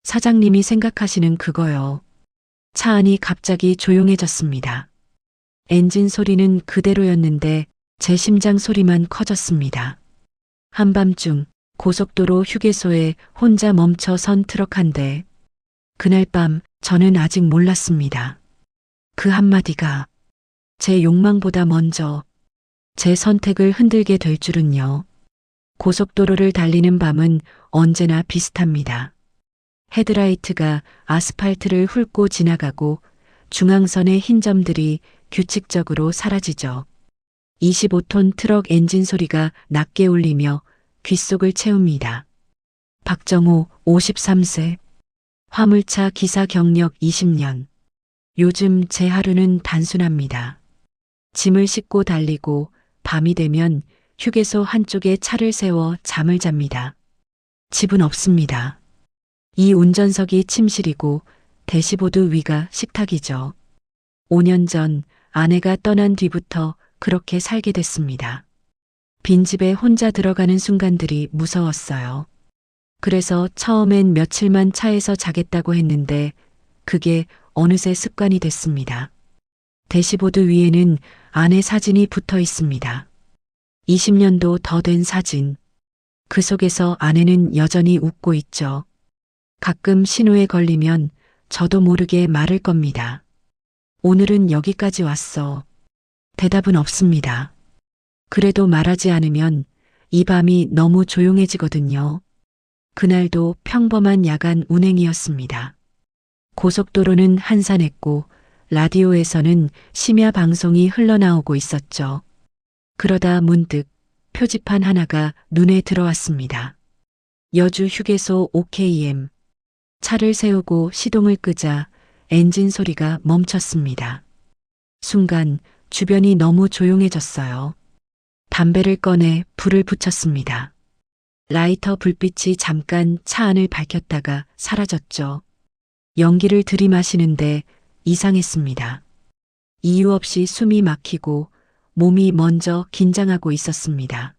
사장님이 생각하시는 그거요. 차 안이 갑자기 조용해졌습니다. 엔진 소리는 그대로였는데 제 심장 소리만 커졌습니다. 한밤중 고속도로 휴게소에 혼자 멈춰 선 트럭 한 대. 그날 밤 저는 아직 몰랐습니다. 그 한마디가 제 욕망보다 먼저 제 선택을 흔들게 될 줄은요. 고속도로를 달리는 밤은 언제나 비슷합니다. 헤드라이트가 아스팔트를 훑고 지나가고 중앙선의 흰 점들이 규칙적으로 사라지죠. 25톤 트럭 엔진 소리가 낮게 울리며 귓속을 채웁니다. 박정호 53세. 화물차 기사 경력 20년. 요즘 제 하루는 단순합니다. 짐을 싣고 달리고 밤이 되면 휴게소 한쪽에 차를 세워 잠을 잡니다. 집은 없습니다. 이 운전석이 침실이고 대시보드 위가 식탁이죠. 5년 전 아내가 떠난 뒤부터 그렇게 살게 됐습니다. 빈집에 혼자 들어가는 순간들이 무서웠어요. 그래서 처음엔 며칠만 차에서 자겠다고 했는데 그게 어느새 습관이 됐습니다. 대시보드 위에는 아내 사진이 붙어 있습니다. 20년도 더 된 사진. 그 속에서 아내는 여전히 웃고 있죠. 가끔 신호에 걸리면 저도 모르게 말을 겁니다. 오늘은 여기까지 왔어. 대답은 없습니다. 그래도 말하지 않으면 이 밤이 너무 조용해지거든요. 그날도 평범한 야간 운행이었습니다. 고속도로는 한산했고 라디오에서는 심야 방송이 흘러나오고 있었죠. 그러다 문득 표지판 하나가 눈에 들어왔습니다. 여주 휴게소 OKM. 차를 세우고 시동을 끄자 엔진 소리가 멈췄습니다. 순간 주변이 너무 조용해졌어요. 담배를 꺼내 불을 붙였습니다. 라이터 불빛이 잠깐 차 안을 밝혔다가 사라졌죠. 연기를 들이마시는데 이상했습니다. 이유 없이 숨이 막히고 몸이 먼저 긴장하고 있었습니다.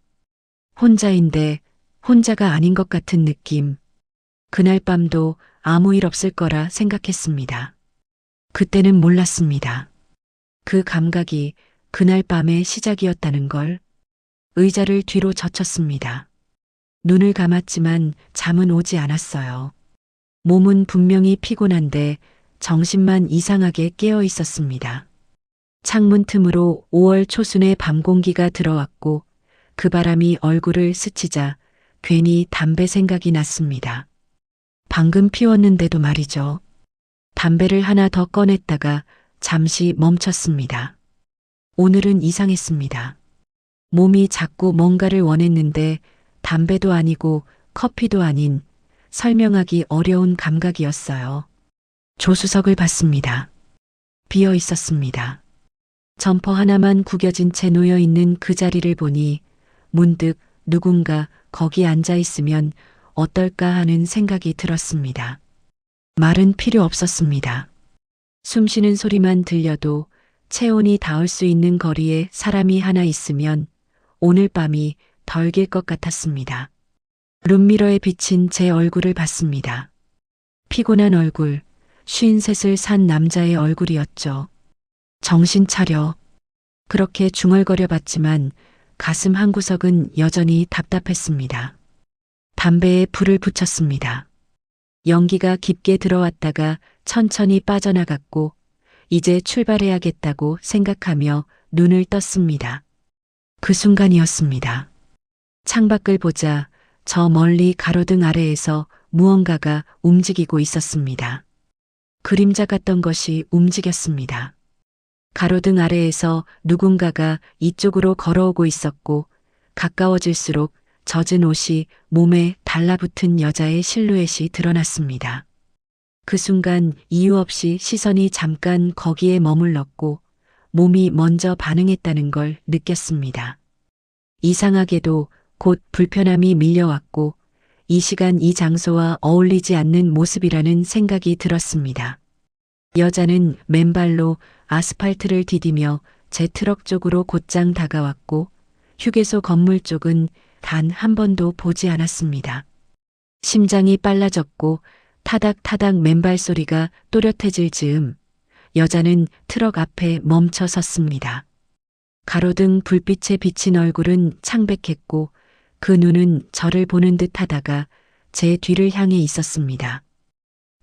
혼자인데 혼자가 아닌 것 같은 느낌. 그날 밤도 아무 일 없을 거라 생각했습니다. 그때는 몰랐습니다. 그 감각이 그날 밤의 시작이었다는 걸. 의자를 뒤로 젖혔습니다. 눈을 감았지만 잠은 오지 않았어요. 몸은 분명히 피곤한데 정신만 이상하게 깨어 있었습니다. 창문 틈으로 5월 초순의 밤 공기가 들어왔고 그 바람이 얼굴을 스치자 괜히 담배 생각이 났습니다. 방금 피웠는데도 말이죠. 담배를 하나 더 꺼냈다가 잠시 멈췄습니다. 오늘은 이상했습니다. 몸이 자꾸 뭔가를 원했는데 담배도 아니고 커피도 아닌 설명하기 어려운 감각이었어요. 조수석을 봤습니다. 비어 있었습니다. 점퍼 하나만 구겨진 채 놓여 있는 그 자리를 보니 문득 누군가 거기 앉아 있으면 어떨까 하는 생각이 들었습니다. 말은 필요 없었습니다. 숨 쉬는 소리만 들려도 체온이 닿을 수 있는 거리에 사람이 하나 있으면 오늘 밤이 덜 길 것 같았습니다. 룸미러에 비친 제 얼굴을 봤습니다. 피곤한 얼굴, 53을 산 남자의 얼굴이었죠. 정신 차려. 그렇게 중얼거려 봤지만 가슴 한구석은 여전히 답답했습니다. 담배에 불을 붙였습니다. 연기가 깊게 들어왔다가 천천히 빠져나갔고 이제 출발해야겠다고 생각하며 눈을 떴습니다. 그 순간이었습니다. 창밖을 보자 저 멀리 가로등 아래에서 무언가가 움직이고 있었습니다. 그림자 같던 것이 움직였습니다. 가로등 아래에서 누군가가 이쪽으로 걸어오고 있었고 가까워질수록 젖은 옷이 몸에 달라붙은 여자의 실루엣이 드러났습니다. 그 순간 이유 없이 시선이 잠깐 거기에 머물렀고 몸이 먼저 반응했다는 걸 느꼈습니다. 이상하게도 곧 불편함이 밀려왔고 이 시간 이 장소와 어울리지 않는 모습이라는 생각이 들었습니다. 여자는 맨발로 아스팔트를 디디며 제 트럭 쪽으로 곧장 다가왔고 휴게소 건물 쪽은 단 한 번도 보지 않았습니다. 심장이 빨라졌고 타닥타닥 맨발 소리가 또렷해질 즈음 여자는 트럭 앞에 멈춰 섰습니다. 가로등 불빛에 비친 얼굴은 창백했고 그 눈은 저를 보는 듯 하다가 제 뒤를 향해 있었습니다.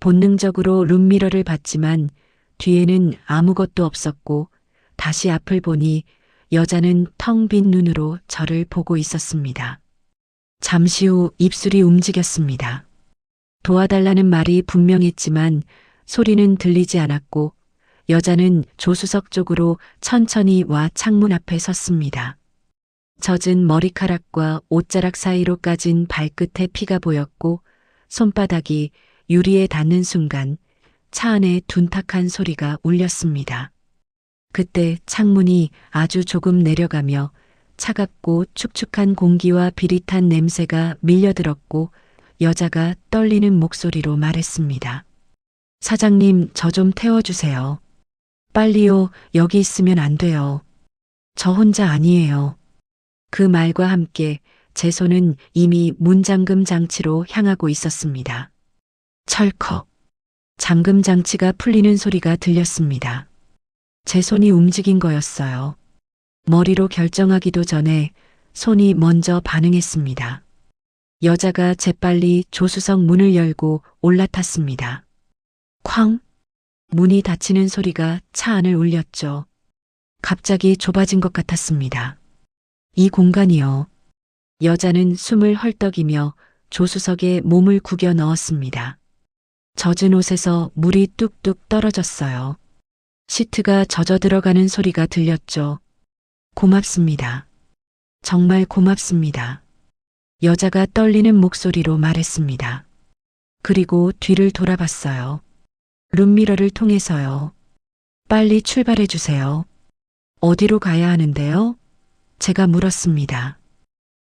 본능적으로 룸미러를 봤지만 뒤에는 아무것도 없었고 다시 앞을 보니 여자는 텅 빈 눈으로 저를 보고 있었습니다. 잠시 후 입술이 움직였습니다. 도와달라는 말이 분명했지만 소리는 들리지 않았고 여자는 조수석 쪽으로 천천히 와 창문 앞에 섰습니다. 젖은 머리카락과 옷자락 사이로 까진 발끝에 피가 보였고 손바닥이 유리에 닿는 순간 차 안에 둔탁한 소리가 울렸습니다. 그때 창문이 아주 조금 내려가며 차갑고 축축한 공기와 비릿한 냄새가 밀려들었고 여자가 떨리는 목소리로 말했습니다. 사장님, 저 좀 태워주세요. 빨리요, 여기 있으면 안 돼요. 저 혼자 아니에요. 그 말과 함께 제 손은 이미 문잠금 장치로 향하고 있었습니다. 철컥. 잠금 장치가 풀리는 소리가 들렸습니다. 제 손이 움직인 거였어요. 머리로 결정하기도 전에 손이 먼저 반응했습니다. 여자가 재빨리 조수석 문을 열고 올라탔습니다. 쾅! 문이 닫히는 소리가 차 안을 울렸죠. 갑자기 좁아진 것 같았습니다. 이 공간이요. 여자는 숨을 헐떡이며 조수석에 몸을 구겨 넣었습니다. 젖은 옷에서 물이 뚝뚝 떨어졌어요. 시트가 젖어 들어가는 소리가 들렸죠. 고맙습니다. 정말 고맙습니다. 여자가 떨리는 목소리로 말했습니다. 그리고 뒤를 돌아봤어요. 룸미러를 통해서요. 빨리 출발해 주세요. 어디로 가야 하는데요? 제가 물었습니다.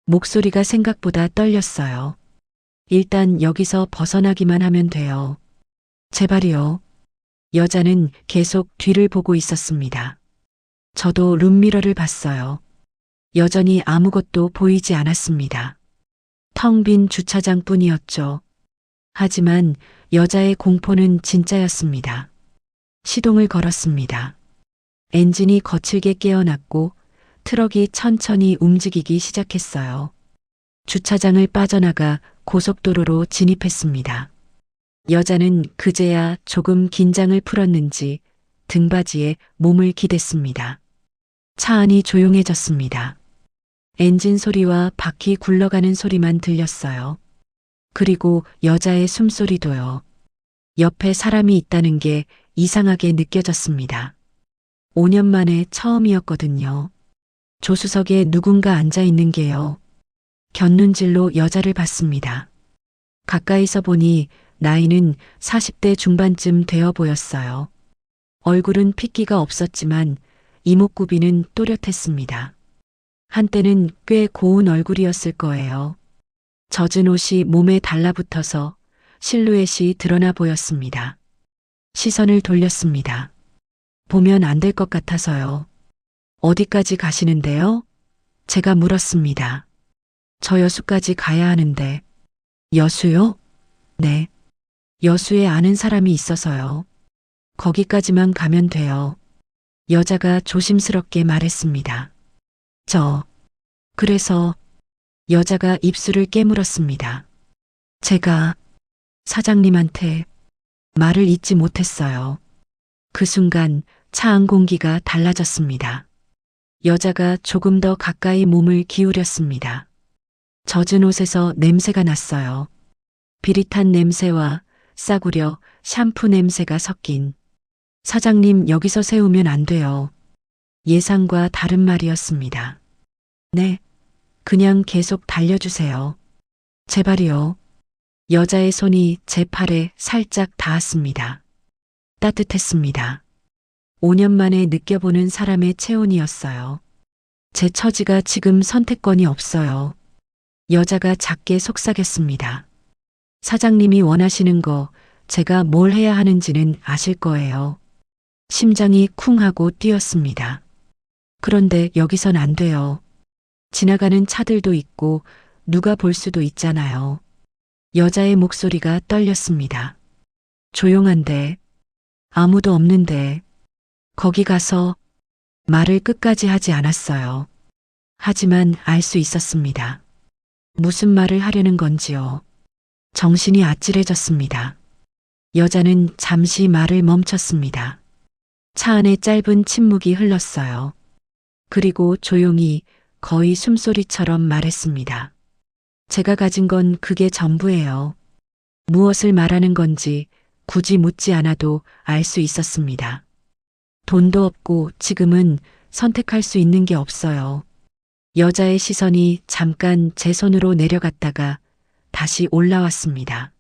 목소리가 생각보다 떨렸어요. 일단 여기서 벗어나기만 하면 돼요. 제발이요. 여자는 계속 뒤를 보고 있었습니다. 저도 룸미러를 봤어요. 여전히 아무것도 보이지 않았습니다. 텅 빈 주차장뿐이었죠. 하지만 여자의 공포는 진짜였습니다. 시동을 걸었습니다. 엔진이 거칠게 깨어났고 트럭이 천천히 움직이기 시작했어요. 주차장을 빠져나가 고속도로로 진입했습니다. 여자는 그제야 조금 긴장을 풀었는지 등받이에 몸을 기댔습니다. 차 안이 조용해졌습니다. 엔진 소리와 바퀴 굴러가는 소리만 들렸어요. 그리고 여자의 숨소리도요. 옆에 사람이 있다는 게 이상하게 느껴졌습니다. 5년 만에 처음이었거든요. 조수석에 누군가 앉아 있는 게요. 곁눈질로 여자를 봤습니다. 가까이서 보니 나이는 40대 중반쯤 되어 보였어요. 얼굴은 핏기가 없었지만 이목구비는 또렷했습니다. 한때는 꽤 고운 얼굴이었을 거예요. 젖은 옷이 몸에 달라붙어서 실루엣이 드러나 보였습니다. 시선을 돌렸습니다. 보면 안 될 것 같아서요. 어디까지 가시는데요? 제가 물었습니다. 저 여수까지 가야 하는데. 여수요? 네. 여수에 아는 사람이 있어서요. 거기까지만 가면 돼요. 여자가 조심스럽게 말했습니다. 그래서 여자가 입술을 깨물었습니다. 제가 사장님한테 말을 잇지 못했어요. 그 순간 차 안 공기가 달라졌습니다. 여자가 조금 더 가까이 몸을 기울였습니다. 젖은 옷에서 냄새가 났어요. 비릿한 냄새와 싸구려 샴푸 냄새가 섞인. 사장님, 여기서 세우면 안 돼요. 예상과 다른 말이었습니다. 네, 그냥 계속 달려주세요. 제발이요. 여자의 손이 제 팔에 살짝 닿았습니다. 따뜻했습니다. 5년 만에 느껴보는 사람의 체온이었어요. 제 처지가 지금 선택권이 없어요. 여자가 작게 속삭였습니다. 사장님이 원하시는 거 제가 뭘 해야 하는지는 아실 거예요. 심장이 쿵 하고 뛰었습니다. 그런데 여기선 안 돼요. 지나가는 차들도 있고 누가 볼 수도 있잖아요. 여자의 목소리가 떨렸습니다. 조용한데, 아무도 없는데, 거기 가서 말을 끝까지 하지 않았어요. 하지만 알 수 있었습니다. 무슨 말을 하려는 건지요. 정신이 아찔해졌습니다. 여자는 잠시 말을 멈췄습니다. 차 안에 짧은 침묵이 흘렀어요. 그리고 조용히 거의 숨소리처럼 말했습니다. 제가 가진 건 그게 전부예요. 무엇을 말하는 건지 굳이 묻지 않아도 알 수 있었습니다. 돈도 없고 지금은 선택할 수 있는 게 없어요. 여자의 시선이 잠깐 제 손으로 내려갔다가 다시 올라왔습니다.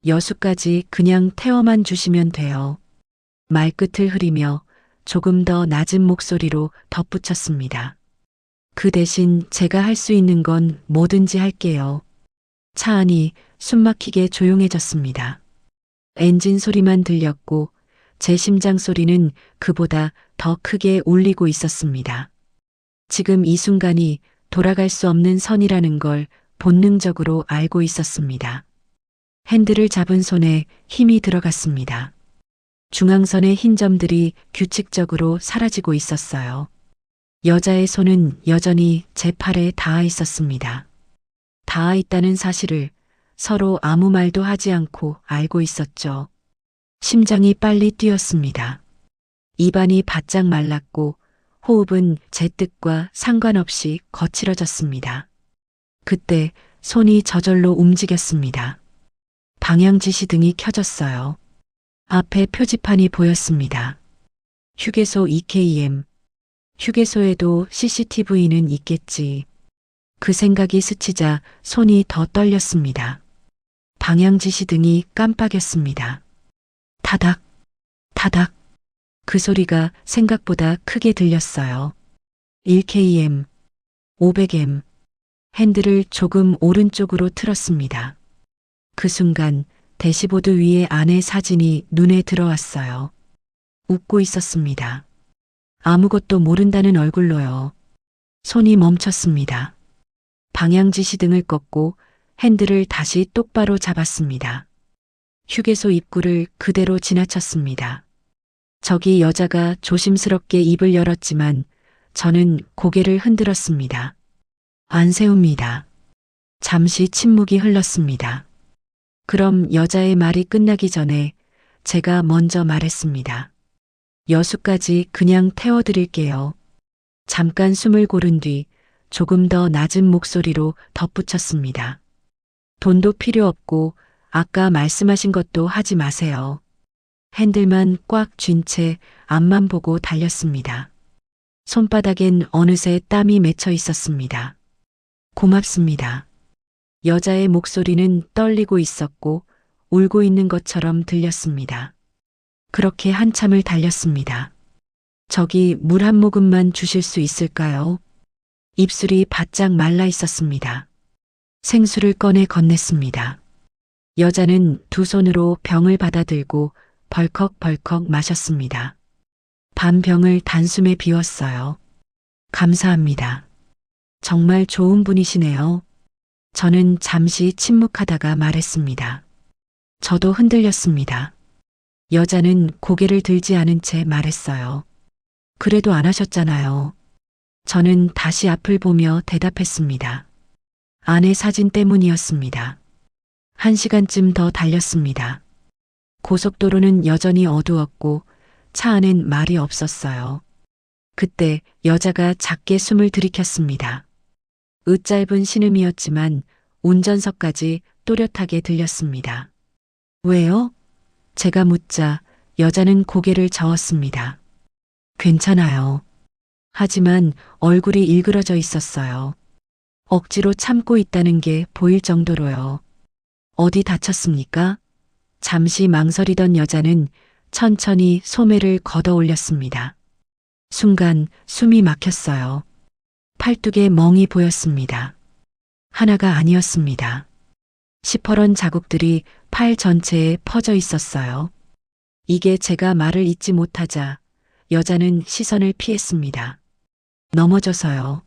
여수까지 그냥 태워만 주시면 돼요. 말끝을 흐리며 조금 더 낮은 목소리로 덧붙였습니다. 그 대신 제가 할 수 있는 건 뭐든지 할게요. 차 안이 숨막히게 조용해졌습니다. 엔진 소리만 들렸고 제 심장 소리는 그보다 더 크게 울리고 있었습니다. 지금 이 순간이 돌아갈 수 없는 선이라는 걸 본능적으로 알고 있었습니다. 핸들을 잡은 손에 힘이 들어갔습니다. 중앙선의 흰 점들이 규칙적으로 사라지고 있었어요. 여자의 손은 여전히 제 팔에 닿아 있었습니다. 닿아 있다는 사실을 서로 아무 말도 하지 않고 알고 있었죠. 심장이 빨리 뛰었습니다. 입안이 바짝 말랐고 호흡은 제 뜻과 상관없이 거칠어졌습니다. 그때 손이 저절로 움직였습니다. 방향 지시등이 켜졌어요. 앞에 표지판이 보였습니다. 휴게소 EKM. 휴게소에도 CCTV는 있겠지. 그 생각이 스치자 손이 더 떨렸습니다. 방향 지시등이 깜빡였습니다. 타닥, 타닥. 그 소리가 생각보다 크게 들렸어요. 1km, 500m. 핸들을 조금 오른쪽으로 틀었습니다. 그 순간 대시보드 위에 아내 사진이 눈에 들어왔어요. 웃고 있었습니다. 아무것도 모른다는 얼굴로요. 손이 멈췄습니다. 방향 지시등을 껐고 핸들을 다시 똑바로 잡았습니다. 휴게소 입구를 그대로 지나쳤습니다. 저기 여자가 조심스럽게 입을 열었지만 저는 고개를 흔들었습니다. 안 세웁니다. 잠시 침묵이 흘렀습니다. 그럼 여자의 말이 끝나기 전에 제가 먼저 말했습니다. 여수까지 그냥 태워드릴게요. 잠깐 숨을 고른 뒤 조금 더 낮은 목소리로 덧붙였습니다. 돈도 필요 없고 아까 말씀하신 것도 하지 마세요. 핸들만 꽉 쥔 채 앞만 보고 달렸습니다. 손바닥엔 어느새 땀이 맺혀 있었습니다. 고맙습니다. 여자의 목소리는 떨리고 있었고 울고 있는 것처럼 들렸습니다. 그렇게 한참을 달렸습니다. 저기 물 한 모금만 주실 수 있을까요? 입술이 바짝 말라 있었습니다. 생수를 꺼내 건넸습니다. 여자는 두 손으로 병을 받아들고 벌컥벌컥 마셨습니다. 반 병을 단숨에 비웠어요. 감사합니다. 정말 좋은 분이시네요. 저는 잠시 침묵하다가 말했습니다. 저도 흔들렸습니다. 여자는 고개를 들지 않은 채 말했어요. 그래도 안 하셨잖아요. 저는 다시 앞을 보며 대답했습니다. 아내 사진 때문이었습니다. 1시간쯤 더 달렸습니다. 고속도로는 여전히 어두웠고 차 안엔 말이 없었어요. 그때 여자가 작게 숨을 들이켰습니다. 으짧은 신음이었지만 운전석까지 또렷하게 들렸습니다. 왜요? 제가 묻자 여자는 고개를 저었습니다. 괜찮아요. 하지만 얼굴이 일그러져 있었어요. 억지로 참고 있다는 게 보일 정도로요. 어디 다쳤습니까? 잠시 망설이던 여자는 천천히 소매를 걷어 올렸습니다. 순간 숨이 막혔어요. 팔뚝에 멍이 보였습니다. 하나가 아니었습니다. 시퍼런 자국들이 팔 전체에 퍼져 있었어요. 이게 제가 말을 잇지 못하자 여자는 시선을 피했습니다. 넘어져서요.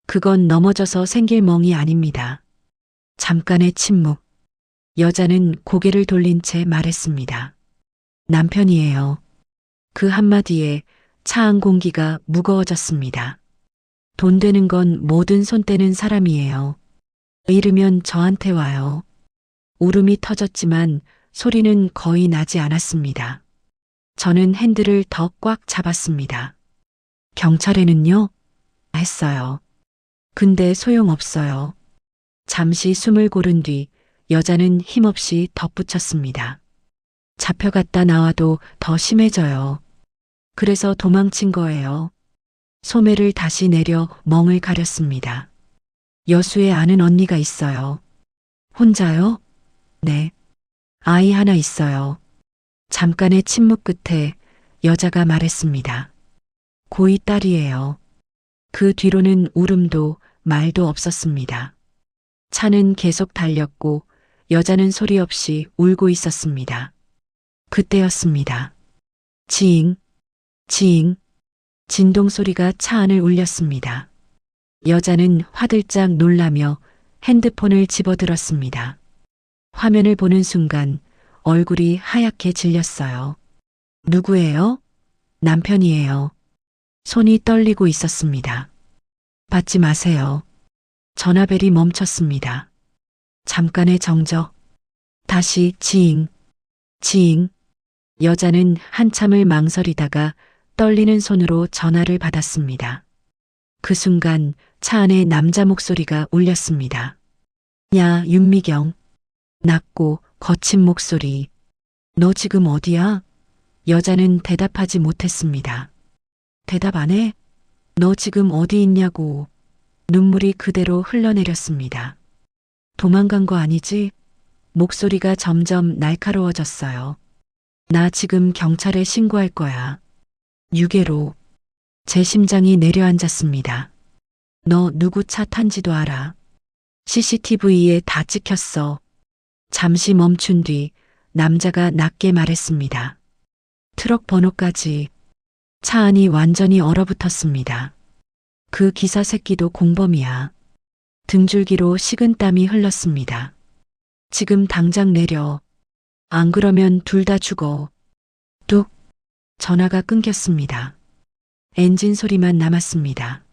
그건 넘어져서 생길 멍이 아닙니다. 잠깐의 침묵. 여자는 고개를 돌린 채 말했습니다. 남편이에요. 그 한마디에 차 안 공기가 무거워졌습니다. 돈 되는 건 뭐든 손 떼는 사람이에요. 이르면 저한테 와요. 울음이 터졌지만 소리는 거의 나지 않았습니다. 저는 핸들을 더 꽉 잡았습니다. 경찰에는요? 했어요. 근데 소용없어요. 잠시 숨을 고른 뒤 여자는 힘없이 덧붙였습니다. 잡혀갔다 나와도 더 심해져요. 그래서 도망친 거예요. 소매를 다시 내려 멍을 가렸습니다. 여수에 아는 언니가 있어요. 혼자요? 네. 아이 하나 있어요. 잠깐의 침묵 끝에 여자가 말했습니다. 고2 딸이에요. 그 뒤로는 울음도 말도 없었습니다. 차는 계속 달렸고 여자는 소리 없이 울고 있었습니다. 그때였습니다. 지잉, 지잉, 진동 소리가 차 안을 울렸습니다. 여자는 화들짝 놀라며 핸드폰을 집어들었습니다. 화면을 보는 순간 얼굴이 하얗게 질렸어요. 누구예요? 남편이에요. 손이 떨리고 있었습니다. 받지 마세요. 전화벨이 멈췄습니다. 잠깐의 정적. 다시 지잉, 지잉. 여자는 한참을 망설이다가 떨리는 손으로 전화를 받았습니다. 그 순간 차 안에 남자 목소리가 울렸습니다. 야, 윤미경. 낮고 거친 목소리. 너 지금 어디야? 여자는 대답하지 못했습니다. 대답 안 해? 너 지금 어디 있냐고. 눈물이 그대로 흘러내렸습니다. 도망간 거 아니지? 목소리가 점점 날카로워졌어요. 나 지금 경찰에 신고할 거야. 유괴로. 제 심장이 내려앉았습니다. 너 누구 차 탄지도 알아. CCTV에 다 찍혔어. 잠시 멈춘 뒤 남자가 낮게 말했습니다. 트럭 번호까지. 차 안이 완전히 얼어붙었습니다. 그 기사 새끼도 공범이야. 등줄기로 식은땀이 흘렀습니다. 지금 당장 내려. 안 그러면 둘 다 죽어. 뚝. 전화가 끊겼습니다. 엔진 소리만 남았습니다.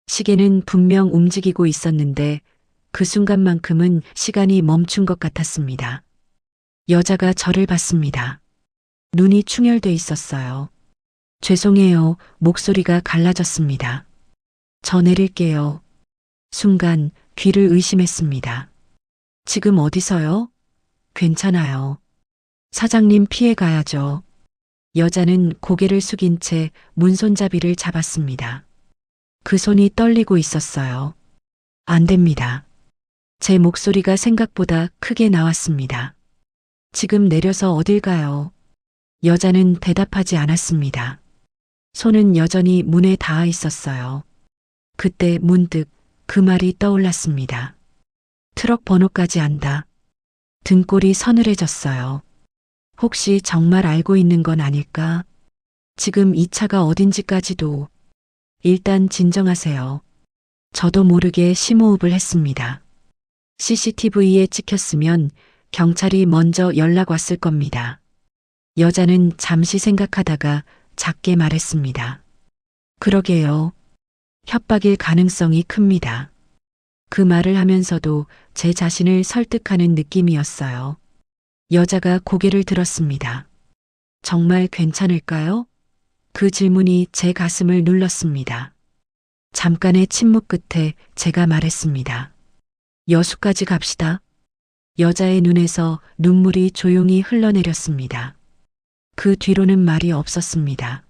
시계는 분명 움직이고 있었는데 그 순간만큼은 시간이 멈춘 것 같았습니다. 여자가 저를 봤습니다. 눈이 충혈돼 있었어요. 죄송해요. 목소리가 갈라졌습니다. 저 내릴게요. 순간 귀를 의심했습니다. 지금 어디서요? 괜찮아요. 사장님 피해 가야죠. 여자는 고개를 숙인 채 문손잡이를 잡았습니다. 그 손이 떨리고 있었어요. 안 됩니다. 제 목소리가 생각보다 크게 나왔습니다. 지금 내려서 어딜 가요? 여자는 대답하지 않았습니다. 손은 여전히 문에 닿아 있었어요. 그때 문득 그 말이 떠올랐습니다. 트럭 번호까지 안다. 등골이 서늘해졌어요. 혹시 정말 알고 있는 건 아닐까? 지금 이 차가 어딘지까지도. 일단 진정하세요. 저도 모르게 심호흡을 했습니다. CCTV에 찍혔으면 경찰이 먼저 연락 왔을 겁니다. 여자는 잠시 생각하다가 작게 말했습니다. 그러게요. 협박일 가능성이 큽니다. 그 말을 하면서도 제 자신을 설득하는 느낌이었어요. 여자가 고개를 들었습니다. 정말 괜찮을까요? 그 질문이 제 가슴을 눌렀습니다. 잠깐의 침묵 끝에 제가 말했습니다. 여수까지 갑시다. 여자의 눈에서 눈물이 조용히 흘러내렸습니다. 그 뒤로는 말이 없었습니다.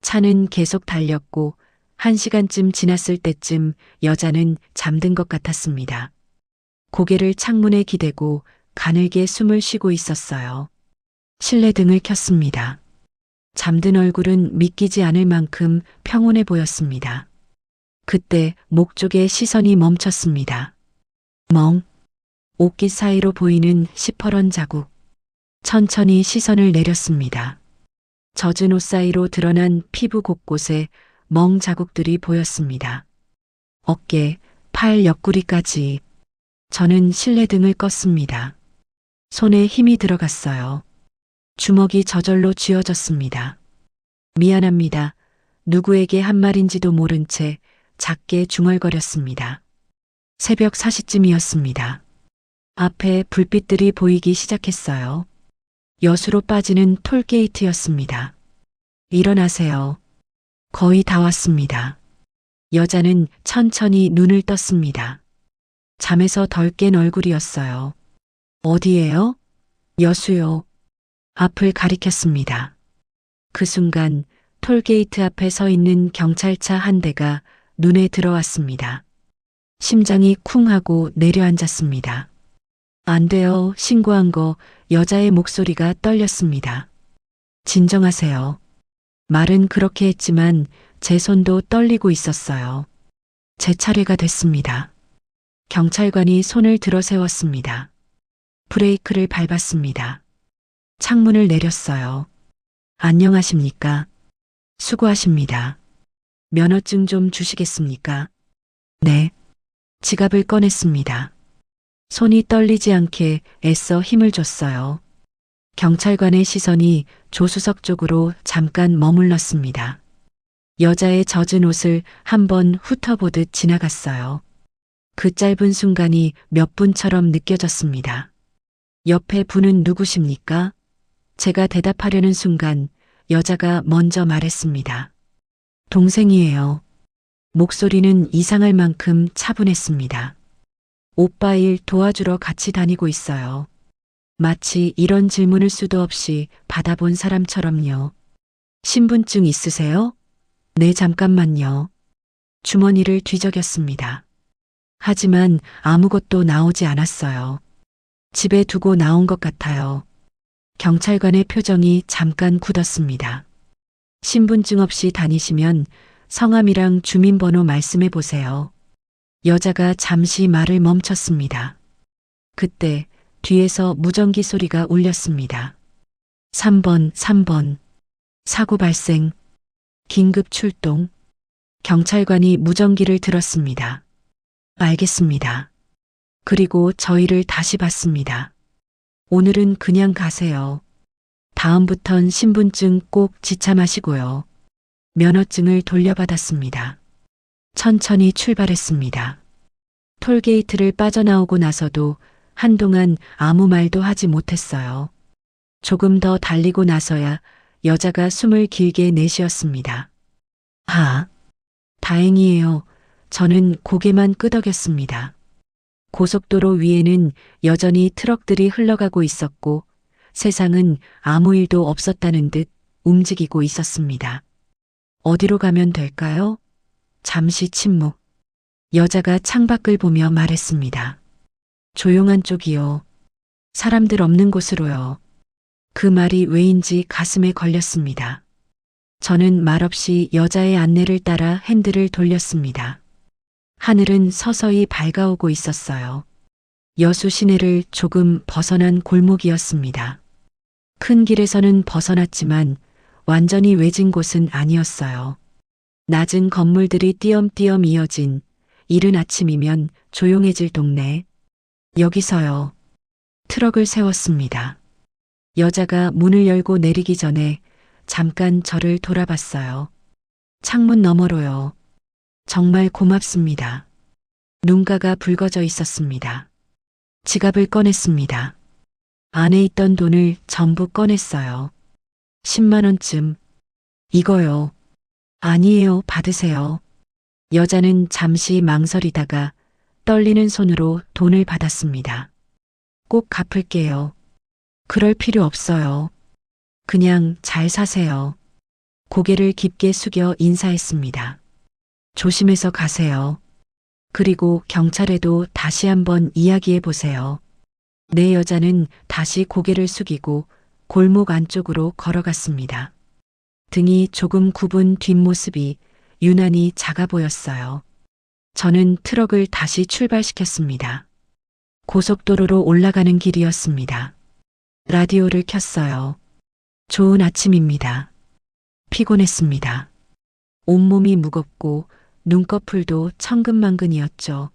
차는 계속 달렸고 1시간쯤 지났을 때쯤 여자는 잠든 것 같았습니다. 고개를 창문에 기대고 가늘게 숨을 쉬고 있었어요. 실내등을 켰습니다. 잠든 얼굴은 믿기지 않을 만큼 평온해 보였습니다. 그때 목 쪽에 시선이 멈췄습니다. 멍. 옷깃 사이로 보이는 시퍼런 자국. 천천히 시선을 내렸습니다. 젖은 옷 사이로 드러난 피부 곳곳에 멍 자국들이 보였습니다. 어깨, 팔 옆구리까지. 저는 실내등을 껐습니다. 손에 힘이 들어갔어요. 주먹이 저절로 쥐어졌습니다. 미안합니다. 누구에게 한 말인지도 모른 채 작게 중얼거렸습니다. 새벽 4시쯤이었습니다. 앞에 불빛들이 보이기 시작했어요. 여수로 빠지는 톨게이트였습니다. 일어나세요. 거의 다 왔습니다. 여자는 천천히 눈을 떴습니다. 잠에서 덜 깬 얼굴이었어요. 어디예요? 여수요. 앞을 가리켰습니다. 그 순간 톨게이트 앞에 서 있는 경찰차 한 대가 눈에 들어왔습니다. 심장이 쿵 하고 내려앉았습니다. 안 돼요. 신고한 거. 여자의 목소리가 떨렸습니다. 진정하세요. 말은 그렇게 했지만 제 손도 떨리고 있었어요. 제 차례가 됐습니다. 경찰관이 손을 들어 세웠습니다. 브레이크를 밟았습니다. 창문을 내렸어요. 안녕하십니까? 수고하십니다. 면허증 좀 주시겠습니까? 네. 지갑을 꺼냈습니다. 손이 떨리지 않게 애써 힘을 줬어요. 경찰관의 시선이 조수석 쪽으로 잠깐 머물렀습니다. 여자의 젖은 옷을 한번 훑어보듯 지나갔어요. 그 짧은 순간이 몇 분처럼 느껴졌습니다. 옆에 분은 누구십니까? 제가 대답하려는 순간 여자가 먼저 말했습니다. 동생이에요. 목소리는 이상할 만큼 차분했습니다. 오빠 일 도와주러 같이 다니고 있어요. 마치 이런 질문을 수도 없이 받아본 사람처럼요. 신분증 있으세요? 네, 잠깐만요. 주머니를 뒤적였습니다. 하지만 아무것도 나오지 않았어요. 집에 두고 나온 것 같아요. 경찰관의 표정이 잠깐 굳었습니다. 신분증 없이 다니시면 성함이랑 주민번호 말씀해 보세요. 여자가 잠시 말을 멈췄습니다. 그때 뒤에서 무전기 소리가 울렸습니다. 3번. 사고 발생. 긴급 출동. 경찰관이 무전기를 들었습니다. 알겠습니다. 그리고 저희를 다시 봤습니다. 오늘은 그냥 가세요. 다음부턴 신분증 꼭 지참하시고요. 면허증을 돌려받았습니다. 천천히 출발했습니다. 톨게이트를 빠져나오고 나서도 한동안 아무 말도 하지 못했어요. 조금 더 달리고 나서야 여자가 숨을 길게 내쉬었습니다. 다행이에요. 저는 고개만 끄덕였습니다. 고속도로 위에는 여전히 트럭들이 흘러가고 있었고 세상은 아무 일도 없었다는 듯 움직이고 있었습니다. 어디로 가면 될까요? 잠시 침묵. 여자가 창밖을 보며 말했습니다. 조용한 쪽이요. 사람들 없는 곳으로요. 그 말이 왜인지 가슴에 걸렸습니다. 저는 말없이 여자의 안내를 따라 핸들을 돌렸습니다. 하늘은 서서히 밝아오고 있었어요. 여수 시내를 조금 벗어난 골목이었습니다. 큰 길에서는 벗어났지만 완전히 외진 곳은 아니었어요. 낮은 건물들이 띄엄띄엄 이어진 이른 아침이면 조용해질 동네. 여기서요. 트럭을 세웠습니다. 여자가 문을 열고 내리기 전에 잠깐 저를 돌아봤어요. 창문 너머로요. 정말 고맙습니다. 눈가가 붉어져 있었습니다. 지갑을 꺼냈습니다. 안에 있던 돈을 전부 꺼냈어요. 10만 원쯤. 이거요. 아니에요. 받으세요. 여자는 잠시 망설이다가 떨리는 손으로 돈을 받았습니다. 꼭 갚을게요. 그럴 필요 없어요. 그냥 잘 사세요. 고개를 깊게 숙여 인사했습니다. 조심해서 가세요. 그리고 경찰에도 다시 한번 이야기해 보세요. 네, 여자는 다시 고개를 숙이고 골목 안쪽으로 걸어갔습니다. 등이 조금 굽은 뒷모습이 유난히 작아 보였어요. 저는 트럭을 다시 출발시켰습니다. 고속도로로 올라가는 길이었습니다. 라디오를 켰어요. 좋은 아침입니다. 피곤했습니다. 온몸이 무겁고 눈꺼풀도 천근만근이었죠.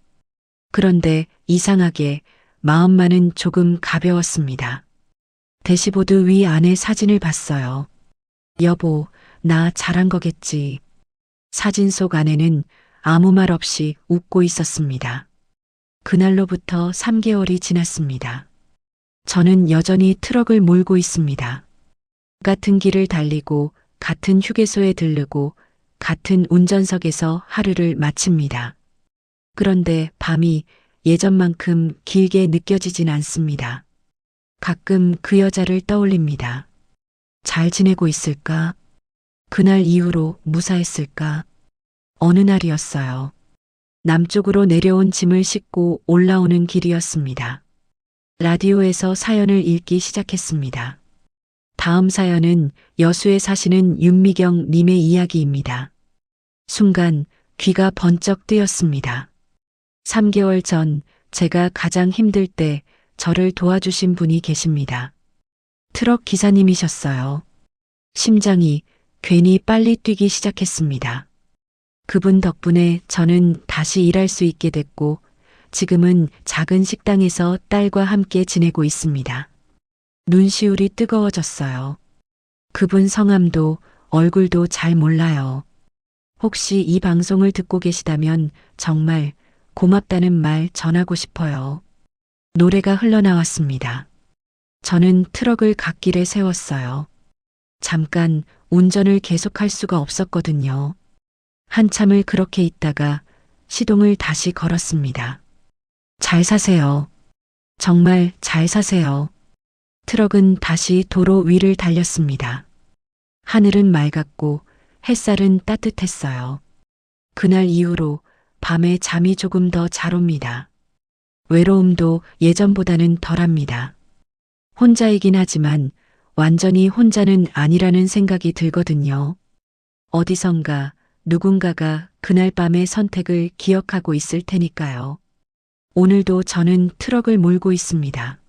그런데 이상하게 마음만은 조금 가벼웠습니다. 대시보드 위 안에 사진을 봤어요. 여보, 나 잘한 거겠지. 사진 속 아내는 아무 말 없이 웃고 있었습니다. 그날로부터 3개월이 지났습니다. 저는 여전히 트럭을 몰고 있습니다. 같은 길을 달리고 같은 휴게소에 들르고 같은 운전석에서 하루를 마칩니다. 그런데 밤이 예전만큼 길게 느껴지진 않습니다. 가끔 그 여자를 떠올립니다. 잘 지내고 있을까? 그날 이후로 무사했을까? 어느 날이었어요. 남쪽으로 내려온 짐을 싣고 올라오는 길이었습니다. 라디오에서 사연을 읽기 시작했습니다. 다음 사연은 여수에 사시는 윤미경 님의 이야기입니다. 순간 귀가 번쩍 뜨였습니다. 3개월 전 제가 가장 힘들 때 저를 도와주신 분이 계십니다. 트럭 기사님이셨어요. 심장이 괜히 빨리 뛰기 시작했습니다. 그분 덕분에 저는 다시 일할 수 있게 됐고 지금은 작은 식당에서 딸과 함께 지내고 있습니다. 눈시울이 뜨거워졌어요. 그분 성함도 얼굴도 잘 몰라요. 혹시 이 방송을 듣고 계시다면 정말 고맙다는 말 전하고 싶어요. 노래가 흘러나왔습니다. 저는 트럭을 갓길에 세웠어요. 잠깐 운전을 계속할 수가 없었거든요. 한참을 그렇게 있다가 시동을 다시 걸었습니다. 잘 사세요. 정말 잘 사세요. 트럭은 다시 도로 위를 달렸습니다. 하늘은 맑았고 햇살은 따뜻했어요. 그날 이후로 밤에 잠이 조금 더 잘 옵니다. 외로움도 예전보다는 덜합니다. 혼자이긴 하지만 완전히 혼자는 아니라는 생각이 들거든요. 어디선가 누군가가 그날 밤의 선택을 기억하고 있을 테니까요. 오늘도 저는 트럭을 몰고 있습니다.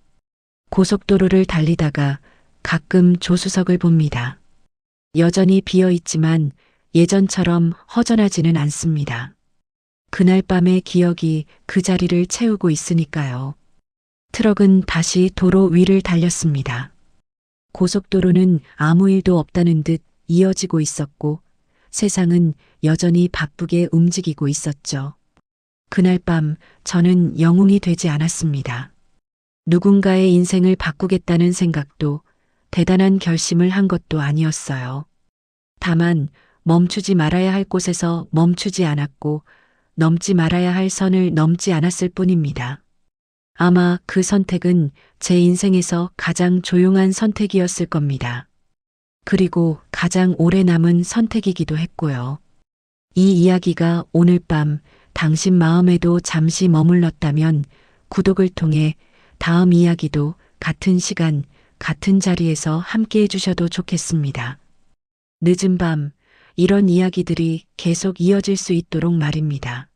고속도로를 달리다가 가끔 조수석을 봅니다. 여전히 비어 있지만 예전처럼 허전하지는 않습니다. 그날 밤의 기억이 그 자리를 채우고 있으니까요. 트럭은 다시 도로 위를 달렸습니다. 고속도로는 아무 일도 없다는 듯 이어지고 있었고 세상은 여전히 바쁘게 움직이고 있었죠. 그날 밤 저는 영웅이 되지 않았습니다. 누군가의 인생을 바꾸겠다는 생각도 대단한 결심을 한 것도 아니었어요. 다만 멈추지 말아야 할 곳에서 멈추지 않았고 넘지 말아야 할 선을 넘지 않았을 뿐입니다. 아마 그 선택은 제 인생에서 가장 조용한 선택이었을 겁니다. 그리고 가장 오래 남은 선택이기도 했고요. 이 이야기가 오늘 밤 당신 마음에도 잠시 머물렀다면 구독을 통해 다음 이야기도 같은 시간, 같은 자리에서 함께 해주셔도 좋겠습니다. 늦은 밤, 이런 이야기들이 계속 이어질 수 있도록 말입니다.